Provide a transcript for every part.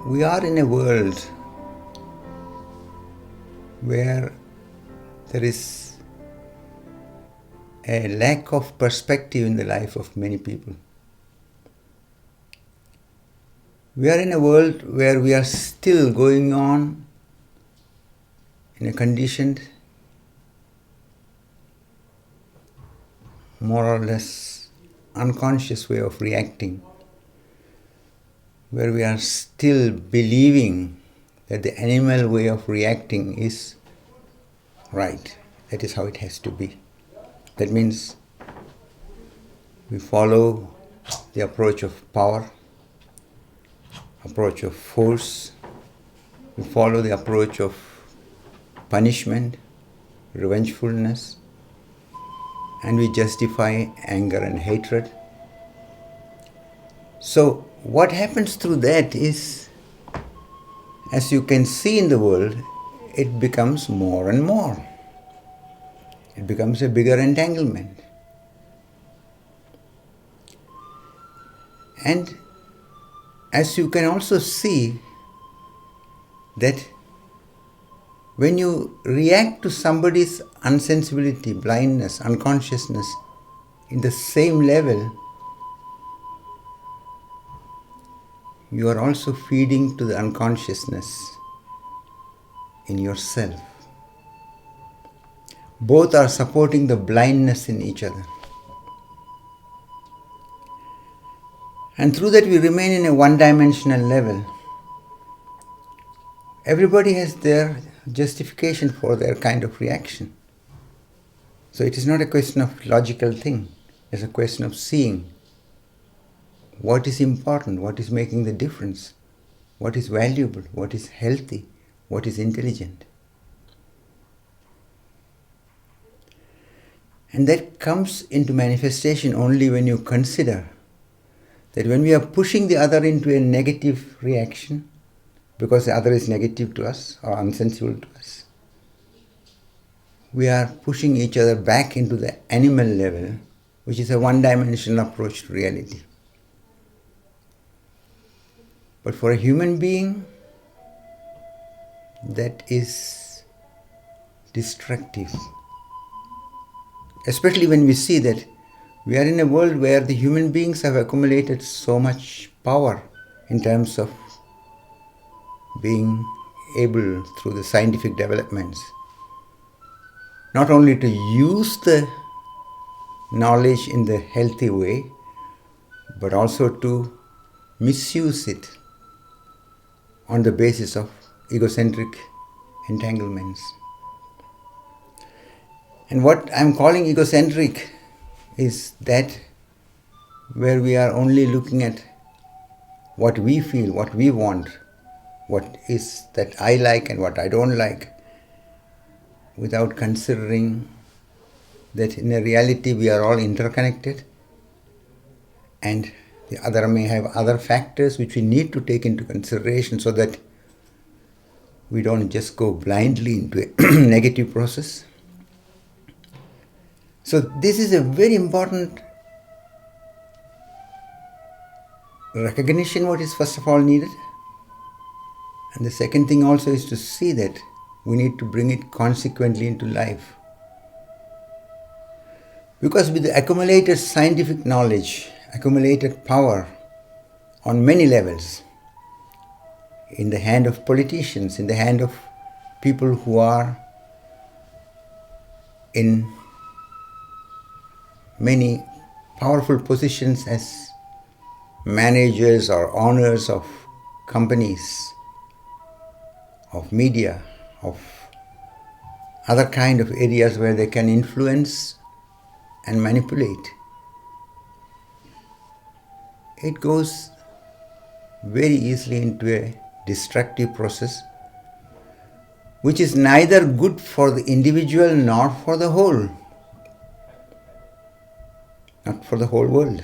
We are in a world where there is a lack of perspective in the life of many people. We are in a world where we are still going on in a conditioned, more or less unconscious way of reacting, where we are still believing that the animal way of reacting is right. That is how it has to be. That means we follow the approach of power, approach of force, we follow the approach of punishment, revengefulness, and we justify anger and hatred. So what happens through that is, as you can see in the world, it becomes more and more. It becomes a bigger entanglement. And as you can also see that when you react to somebody's insensibility, blindness, unconsciousness in the same level, you are also feeding to the unconsciousness in yourself. Both are supporting the blindness in each other. And through that we remain in a one-dimensional level. Everybody has their justification for their kind of reaction. So it is not a question of logical thing. It's a question of seeing what is important, what is making the difference, what is valuable, what is healthy, what is intelligent. And that comes into manifestation only when you consider that when we are pushing the other into a negative reaction, because the other is negative to us or unsensible to us, we are pushing each other back into the animal level, which is a one-dimensional approach to reality. But for a human being, that is destructive. Especially when we see that we are in a world where the human beings have accumulated so much power in terms of being able, through the scientific developments, not only to use the knowledge in the healthy way, but also to misuse it on the basis of egocentric entanglements. And what I'm calling egocentric is that where we are only looking at what we feel, what we want, what is that I like and what I don't like, without considering that in a reality we are all interconnected and the other may have other factors which we need to take into consideration so that we don't just go blindly into a negative process. So this is a very important recognition what is first of all needed. And the second thing also is to see that we need to bring it consequently into life. Because with the accumulated scientific knowledge, accumulated power on many levels, in the hand of politicians, in the hand of people who are in many powerful positions as managers or owners of companies, of media, of other kind of areas where they can influence and manipulate. It goes very easily into a destructive process, which is neither good for the individual nor for the whole. Not for the whole world.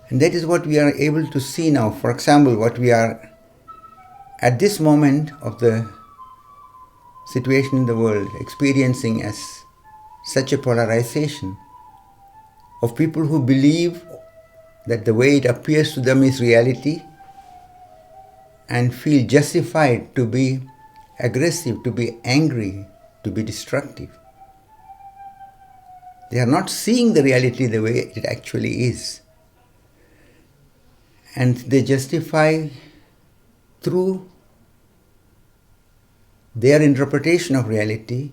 And that is what we are able to see now. For example, what we are at this moment of the situation in the world experiencing as such a polarization of people who believe that the way it appears to them is reality and feel justified to be aggressive, to be angry, to be destructive. They are not seeing the reality the way it actually is. And they justify through their interpretation of reality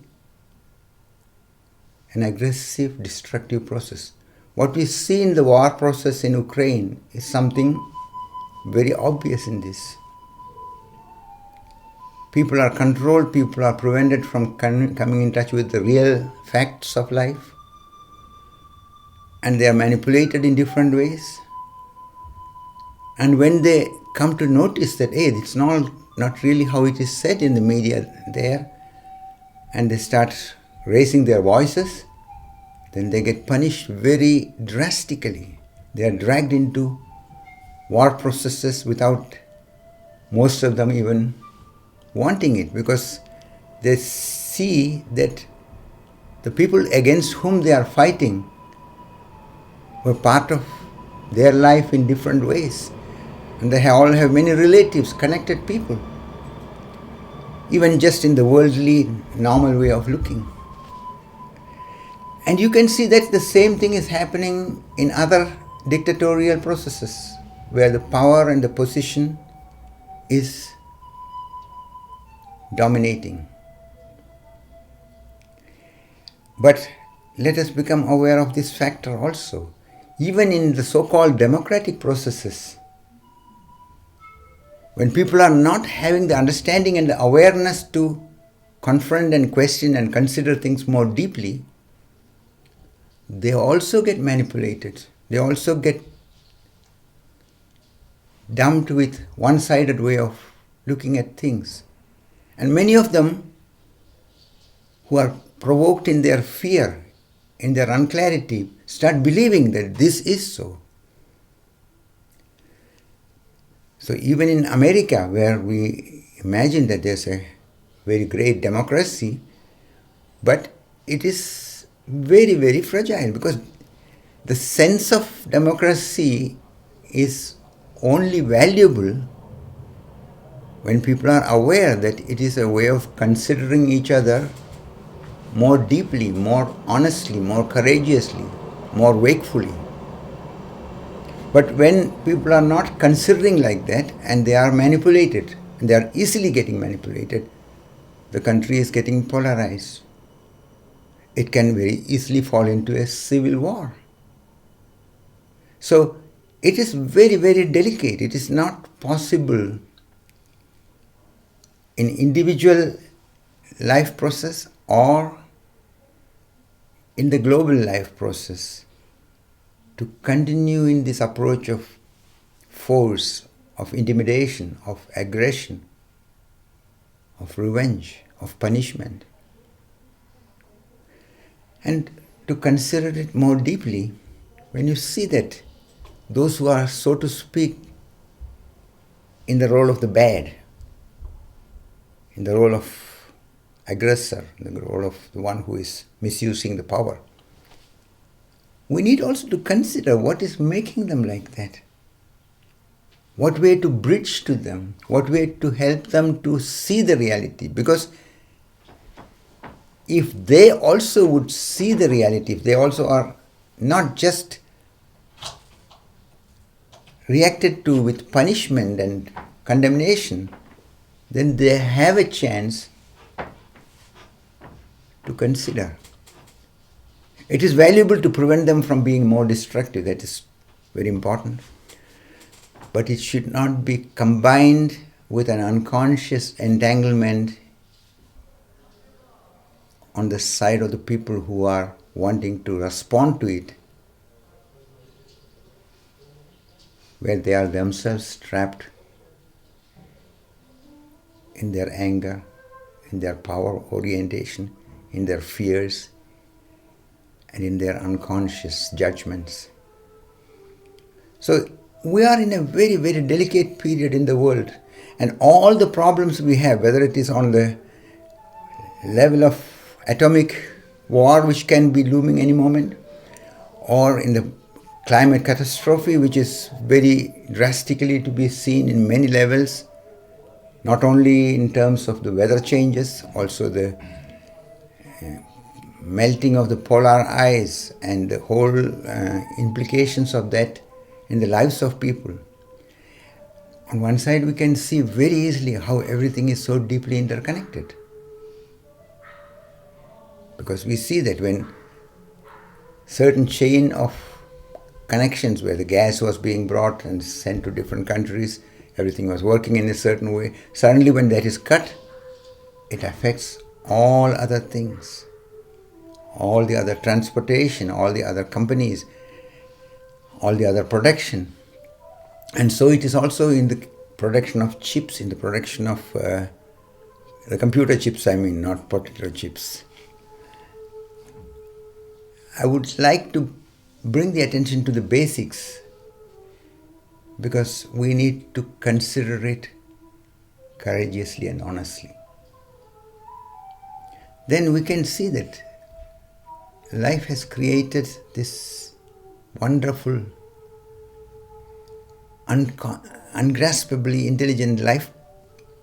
an aggressive, destructive process. What we see in the war process in Ukraine is something very obvious in this. People are controlled, people are prevented from coming in touch with the real facts of life, and they are manipulated in different ways. And when they come to notice that, hey, it's not really how it is said in the media there, and they start raising their voices, then they get punished very drastically. They are dragged into war processes without most of them even wanting it, because they see that the people against whom they are fighting were part of their life in different ways. And they all have many relatives, connected people, even just in the worldly, normal way of looking. And you can see that the same thing is happening in other dictatorial processes, where the power and the position is dominating. But let us become aware of this factor also. Even in the so-called democratic processes, when people are not having the understanding and the awareness to confront and question and consider things more deeply, they also get manipulated. They also get dumped with one-sided way of looking at things. And many of them who are provoked in their fear, in their unclarity, start believing that this is so. So even in America, where we imagine that there's a very great democracy, but it is very, very fragile, because the sense of democracy is only valuable when people are aware that it is a way of considering each other more deeply, more honestly, more courageously, more wakefully. But when people are not considering like that, and they are manipulated, and they are easily getting manipulated, the country is getting polarized. It can very easily fall into a civil war. So it is very, very delicate. It is not possible in individual life process or in the global life process to continue in this approach of force, of intimidation, of aggression, of revenge, of punishment. And to consider it more deeply, when you see that those who are, so to speak, in the role of the bad, in the role of aggressor, in the role of the one who is misusing the power, we need also to consider what is making them like that. What way to bridge to them, what way to help them to see the reality. Because if they also would see the reality, if they also are not just reacted to with punishment and condemnation, then they have a chance to consider. It is valuable to prevent them from being more destructive. That is very important. But it should not be combined with an unconscious entanglement on the side of the people who are wanting to respond to it, where they are themselves trapped in their anger, in their power orientation, in their fears, and in their unconscious judgments. So we are in a very, very delicate period in the world, and all the problems we have, whether it is on the level of atomic war, which can be looming any moment, or in the climate catastrophe, which is very drastically to be seen in many levels, not only in terms of the weather changes, also the melting of the polar ice and the whole implications of that in the lives of people. On one side, we can see very easily how everything is so deeply interconnected. Because we see that when certain chain of connections where the gas was being brought and sent to different countries, everything was working in a certain way, suddenly when that is cut, it affects all other things, all the other transportation, all the other companies, all the other production. And so it is also in the production of chips, in the production of the computer chips, not potato chips. I would like to bring the attention to the basics because we need to consider it courageously and honestly. Then we can see that life has created this wonderful, ungraspably intelligent life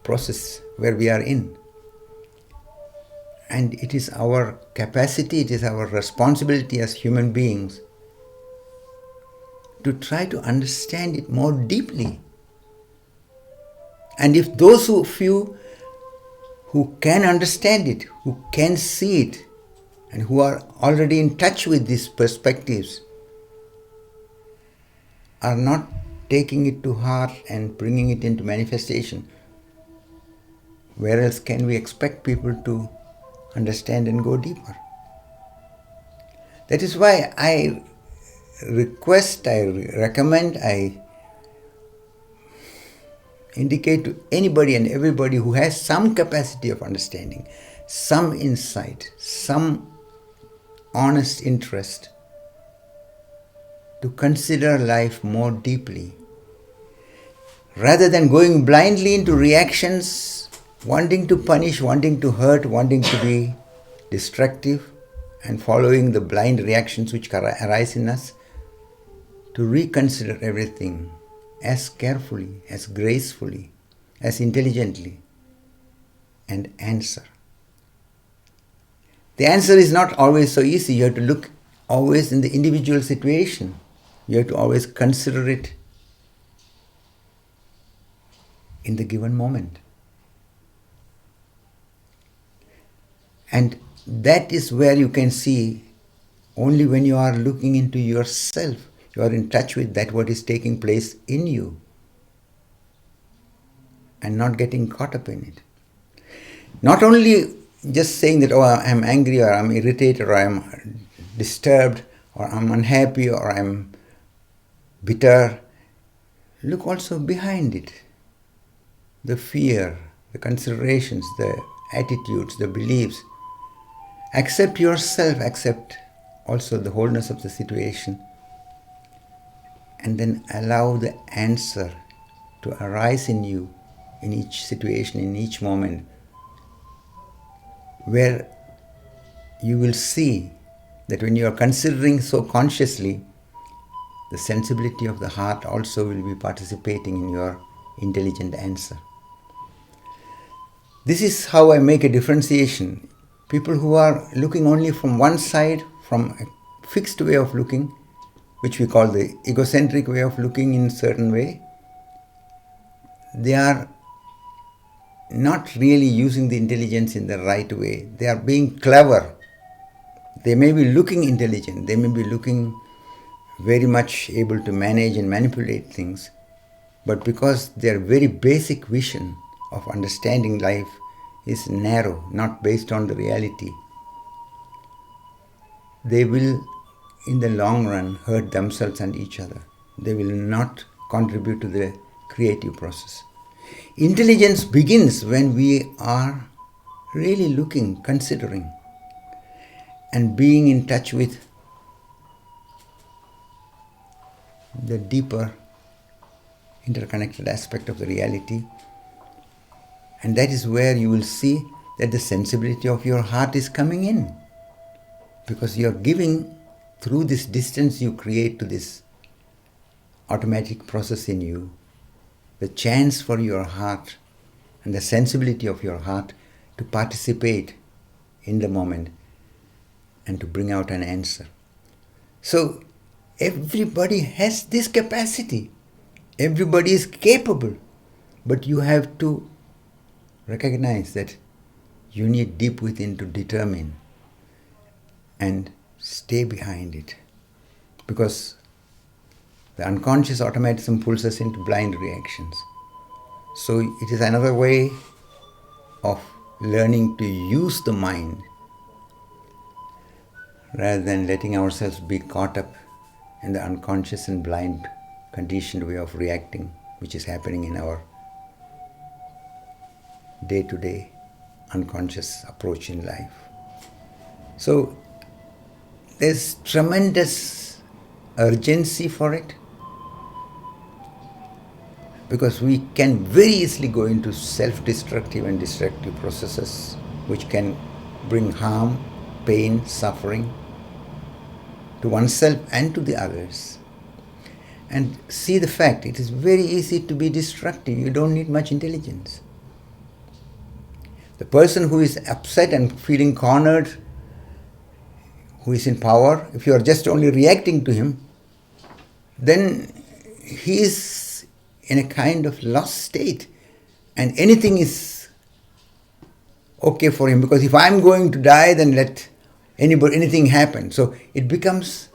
process where we are in. And it is our capacity, it is our responsibility as human beings to try to understand it more deeply. And if those few who can understand it, who can see it, and who are already in touch with these perspectives, are not taking it to heart and bringing it into manifestation, where else can we expect people to understand and go deeper? That is why I request, I recommend, I indicate to anybody and everybody who has some capacity of understanding, some insight, some honest interest, to consider life more deeply. Rather than going blindly into reactions, wanting to punish, wanting to hurt, wanting to be destructive, and following the blind reactions which arise in us, to reconsider everything as carefully, as gracefully, as intelligently, and answer. The answer is not always so easy. You have to look always in the individual situation. You have to always consider it in the given moment. And that is where you can see only when you are looking into yourself, you are in touch with that what is taking place in you and not getting caught up in it. Not only just saying that, oh, I'm angry or I'm irritated or I'm disturbed or I'm unhappy or I'm bitter. Look also behind it. The fear, the considerations, the attitudes, the beliefs. Accept yourself, accept also the wholeness of the situation, and then allow the answer to arise in you in each situation, in each moment, where you will see that when you are considering so consciously, the sensibility of the heart also will be participating in your intelligent answer. This is how I make a differentiation. People who are looking only from one side, from a fixed way of looking, which we call the egocentric way of looking in a certain way, they are not really using the intelligence in the right way. They are being clever. They may be looking intelligent. They may be looking very much able to manage and manipulate things. But because their very basic vision of understanding life is narrow, not based on the reality, they will, in the long run, hurt themselves and each other. They will not contribute to the creative process. Intelligence begins when we are really looking, considering, and being in touch with the deeper interconnected aspect of the reality. And that is where you will see that the sensibility of your heart is coming in. Because you are giving, through this distance you create to this automatic process in you, the chance for your heart and the sensibility of your heart to participate in the moment and to bring out an answer. So everybody has this capacity. Everybody is capable. But you have to recognize that you need deep within to determine and stay behind it. Because the unconscious automatism pulls us into blind reactions. So it is another way of learning to use the mind rather than letting ourselves be caught up in the unconscious and blind conditioned way of reacting, which is happening in our day-to-day unconscious approach in life. So there's tremendous urgency for it, because we can very easily go into self-destructive and destructive processes which can bring harm, pain, suffering to oneself and to the others. And see the fact, it is very easy to be destructive. You don't need much intelligence. The person who is upset and feeling cornered, who is in power, if you are just only reacting to him, then he is in a kind of lost state, and anything is okay for him, because if I'm going to die, then let anything happen. So it becomes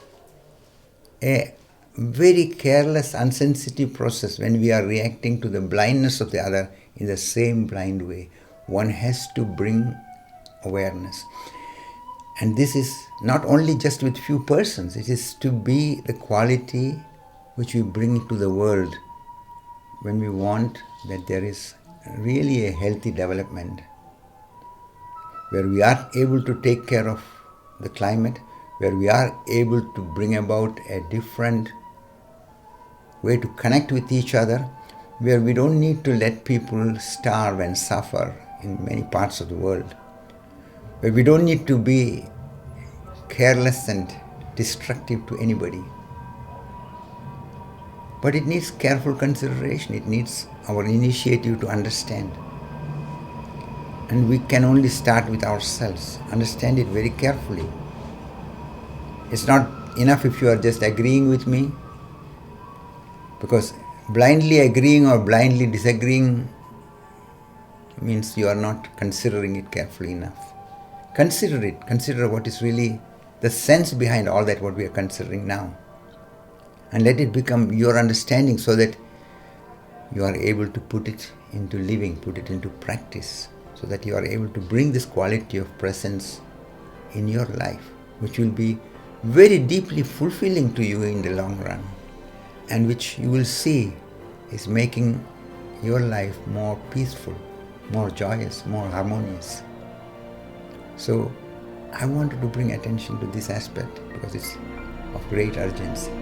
a very careless, insensitive process when we are reacting to the blindness of the other in the same blind way. One has to bring awareness. And this is not only just with few persons, it is to be the quality which we bring to the world when we want that there is really a healthy development, where we are able to take care of the climate, where we are able to bring about a different way to connect with each other, where we don't need to let people starve and suffer in many parts of the world, where we don't need to be careless and destructive to anybody. But it needs careful consideration. It needs our initiative to understand. And we can only start with ourselves. Understand it very carefully. It's not enough if you are just agreeing with me, because blindly agreeing or blindly disagreeing means you are not considering it carefully enough. Consider it. Consider what is really the sense behind all that what we are considering now. And let it become your understanding, so that you are able to put it into living, put it into practice, so that you are able to bring this quality of presence in your life, which will be very deeply fulfilling to you in the long run, and which you will see is making your life more peaceful, more joyous, more harmonious. So I wanted to bring attention to this aspect because it's of great urgency.